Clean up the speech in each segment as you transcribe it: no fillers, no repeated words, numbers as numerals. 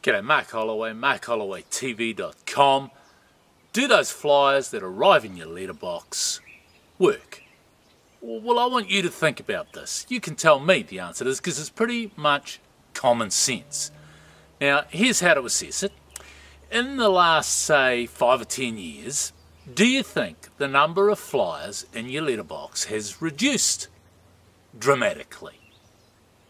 G'day, Mark Holloway, markhollowaytv.com. Do those flyers that arrive in your letterbox work? Well, I want you to think about this. You can tell me the answer to this because it's pretty much common sense. Now, here's how to assess it. In the last, say, 5 or 10 years, do you think the number of flyers in your letterbox has reduced dramatically?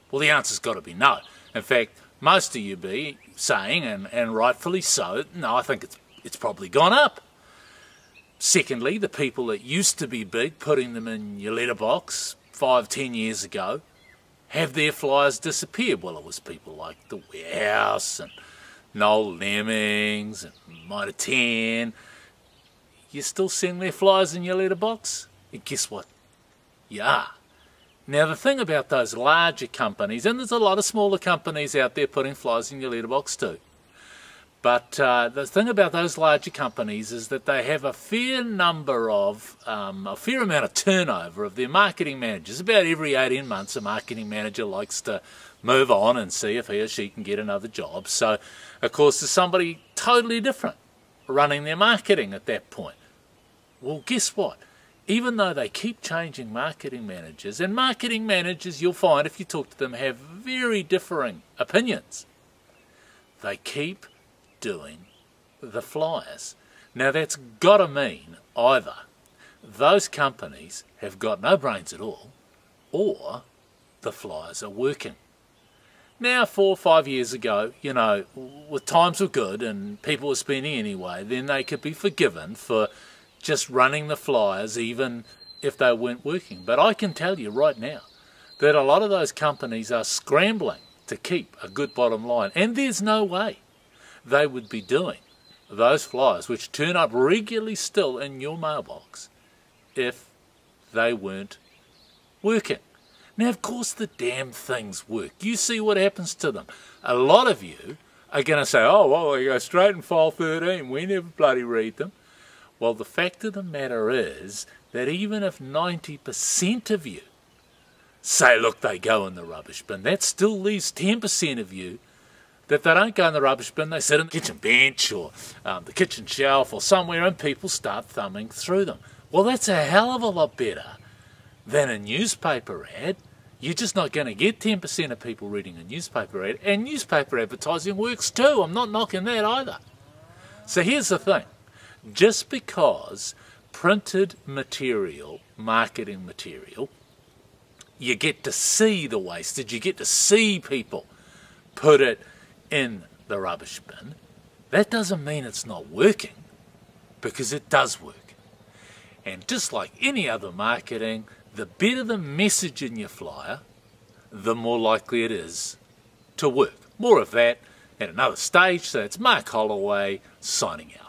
Well, the answer's got to be no. In fact, most of you be saying, and rightfully so, no, I think it's probably gone up. Secondly, the people that used to be big, putting them in your letterbox 5, 10 years ago, have their flyers disappeared? Well, it was people like the Warehouse and Noel Lemmings and Mitre 10. You still seeing their flyers in your letterbox? And guess what? You are. Now, the thing about those larger companies, and there's a lot of smaller companies out there putting flyers in your letterbox too, but the thing about those larger companies is that they have a fair amount of turnover of their marketing managers. About every 18 months, a marketing manager likes to move on and see if he or she can get another job. So, of course, there's somebody totally different running their marketing at that point. Well, guess what? Even though they keep changing marketing managers, and marketing managers, you'll find if you talk to them, have very differing opinions, they keep doing the flyers. Now, that's got to mean either those companies have got no brains at all, or the flyers are working. Now, 4 or 5 years ago, you know, when times were good and people were spending anyway, then they could be forgiven for just running the flyers even if they weren't working. But I can tell you right now that a lot of those companies are scrambling to keep a good bottom line, and there's no way they would be doing those flyers which turn up regularly still in your mailbox if they weren't working. Now, of course, the damn things work. You see what happens to them. A lot of you are going to say, oh, well, they go straight in file 13. We never bloody read them. Well, the fact of the matter is that even if 90% of you say, look, they go in the rubbish bin, that still leaves 10% of you that they don't go in the rubbish bin. They sit on the kitchen bench or the kitchen shelf or somewhere, and people start thumbing through them. Well, that's a hell of a lot better than a newspaper ad. You're just not going to get 10% of people reading a newspaper ad, and newspaper advertising works too. I'm not knocking that either. So here's the thing. Just because printed material, marketing material, you get to see the wastage, you get to see people put it in the rubbish bin, that doesn't mean it's not working, because it does work. And just like any other marketing, the better the message in your flyer, the more likely it is to work. More of that at another stage. So it's Mark Holloway signing out.